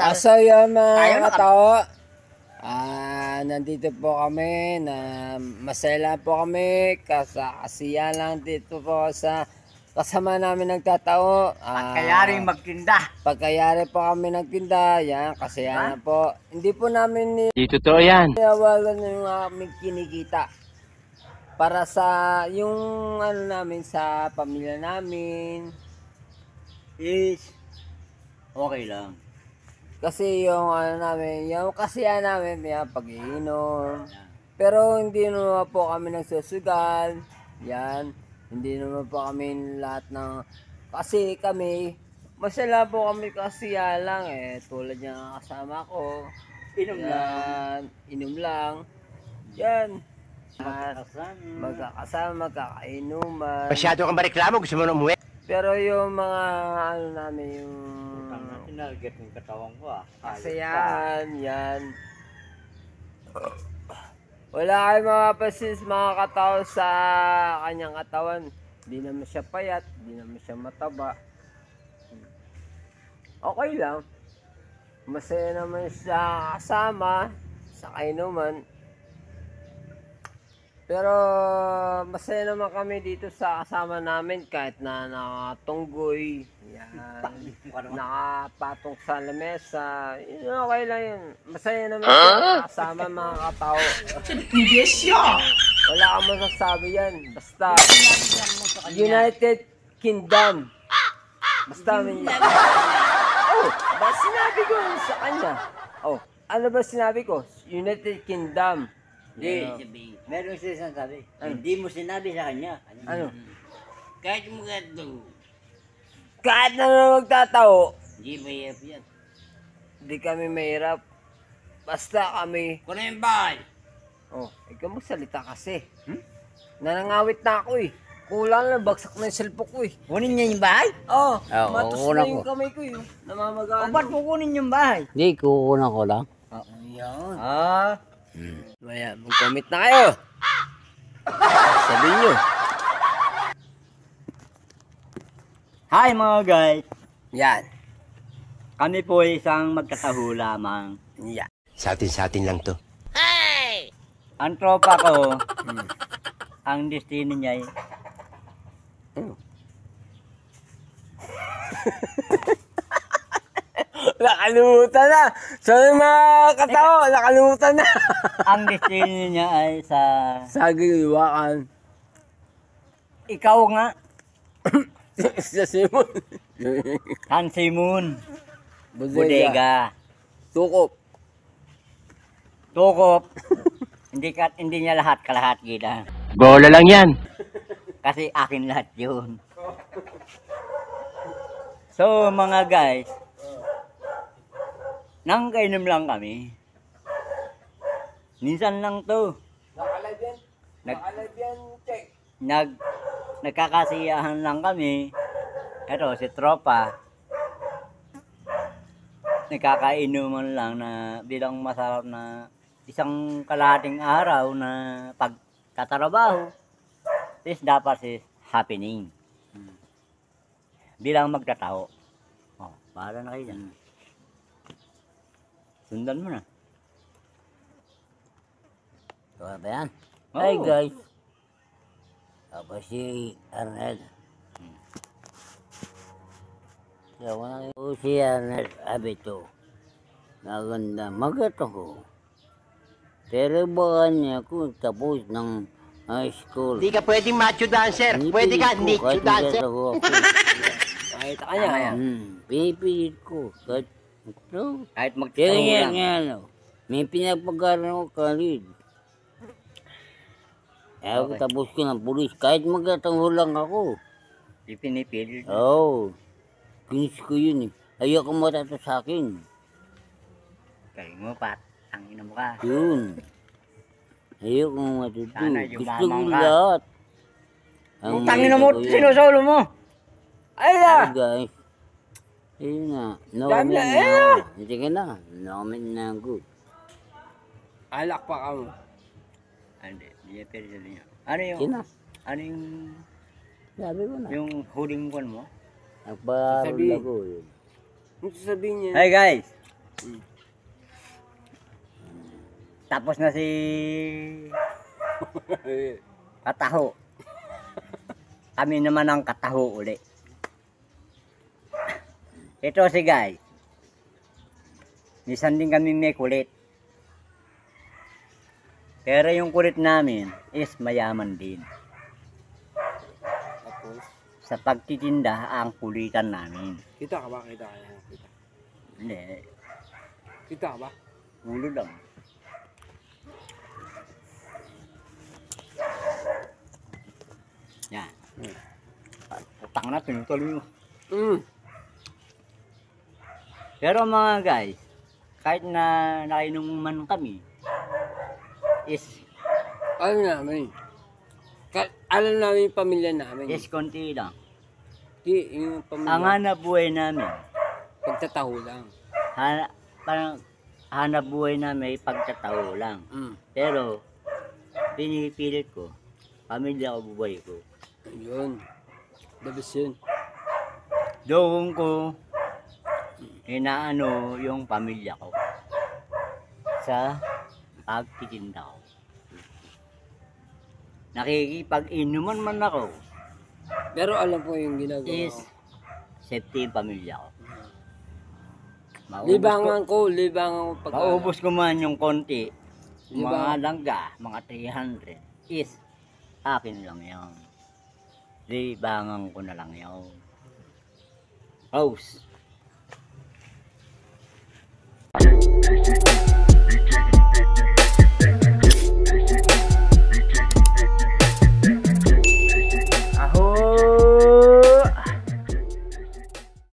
So yun mga katao, nandito po kami na masaya po kami kasiya lang dito po sa kasama namin nagtatao. Pagkayari magtinda. Pagkayari po kami nagtinda, yan, kasiya na po. Hindi po namin Di totoo yan. Nawalan yung aming kinikita. Para sa yung ano namin sa pamilya namin Is okay lang. kasi yung ano namin, yung kasiya namin yung pag-iinom. Pero hindi naman po kami nagsusugal. Yan, hindi naman po kami lahat ng kasi kami masaya po kami kasiya lang tulad ng kasama ko. Inom lang. Inom lang. Yan. Magkakasama. Magkakainuman. Masyado kang mareklamo, gusto mo na umuwi? Pero yung mga ano namin, yung Sinarget yung katawan ko kasayahan, yan. Wala kayong mapapansin mga katao sa kanyang katawan. Hindi naman siya payat, hindi naman siya mataba. Okay lang. Masaya naman siya kasama sa kainuman. Pero masaya naman kami dito sa kasama namin kahit na nakatunggoy, yan, nakapatong sa lamesa, yun, okay lang yun. Masaya naman siya kasama mga katao. Wala kang masasabi yan. Basta United Kingdom. Basta ba sinabi ko sa kanya? Ano ba sinabi ko? United Kingdom. Hindi, meron siya sabi. Hindi mo sinabi sa kanya. Ano? Kahit mo ganito, Kahit na magtatao, hindi mahirap yan. hindi kami mahirap. Basta kami. Kung na yung bahay, Ikaw magsalita kasi. Nanangawit na ako eh. Kulang na, bagsak na yung cellphone ko eh. Kunin niya yung bahay? Matos na yung kamay ko yun. Namamagaan. Ba't kukunin yung bahay? Hindi, kukunan ko lang. Yan. Maya, mag-comment na kayo. Sabihin nyo. Hi mga guys. Yan. Kami po ay isang magkataho lamang. Yan. Sa atin lang to. Ang tropa ko, ang destino niya ay Nakalimutan na. So mga katao, nakalimutan na. ang destino niya ay sa Sagiliwakan. ikaw nga, Sa Simon. San Simon, Bodega. Bodega, Tukop. Tukop. Hindi niya lahat kalahat gila. Bola lang yan. Kasi akin lahat yun. So mga guys, nang kainom lang kami. Minsan lang to. Nakalive yan. Nakalive yan, check. Nagkakasiyahan lang kami. Eto si tropa. Nagkakainuman lang na bilang masarap na isang kalahating araw na pagtatrabaho. This dapat is happening. Bilang magtatao. Para na kayo dyan. Sundan mo na. So, ba yan? Oh. Hi guys. Ako si Arnel. Si Arnel Abito. Maganda. Magato ko. Pero baka niya ako tapos ng high school. Hindi ka pwedeng macho dancer. Pwede ka nicho dancer. Kahit kanya. Pinipilit ko. Kahit Pero magtatao nga lang. nga, may pinapagaran ako kalid. Ako tapos ko ng pulis, kahit magtatango lang ako. Ipinipil. Oo. Kinis ko yun eh. Ayoko matato sa akin. Galing mo, Pat. Ang ina mo ka. Yun. Ayoko matuto. Sana Gusto ko yumaman ka. lahat. Ang tangin mo, sinusolo mo. Ay na! Hey guys. Ayun na. No Dami comment na, na. Hindi ka na. No comment na ako. Alak pa ka mo. Hindi, hindi pwede niya. Ano yung, Kina. ano yung, Sabi ko na. yung huling one mo? Nagpaaral Sasabihin. ako yun. Ano sasabihin niya? Hey guys, Tapos na si Kataho. Kami naman ang Kataho uli. Ito si guys. Minsan din kami may kulit. Pero yung kulit namin is mayaman din. Tapos, Sa pagtitinda ang kulitan namin. kita ka ba? Kita ka yan. Kita. Hindi, Kita ka ba? ulo lang. Yan. Utang na, tinutuloy mo. Pero mga guys, kahit na nakainuman kami, is Alam namin. Alam namin yung pamilya namin. konti lang. Yung pamilya. Ang hanap buhay namin, Pagtataho lang. parang hanap buhay namin pagkatao lang. Pero, pinipilit ko, pamilya ko, buhay ko. Yun. The best yun. Doon ko, inaano yung pamilya ko sa pagtitinda ko. Nakikipag-inuman man ako, Pero alam ko yung ginagawa is ko. safety yung pamilya ko. Libangan ko pag Maubos ko man yung konti, mga Libangan. langga, mga 300, is akin lang yun. Libangan ko na lang yun. House.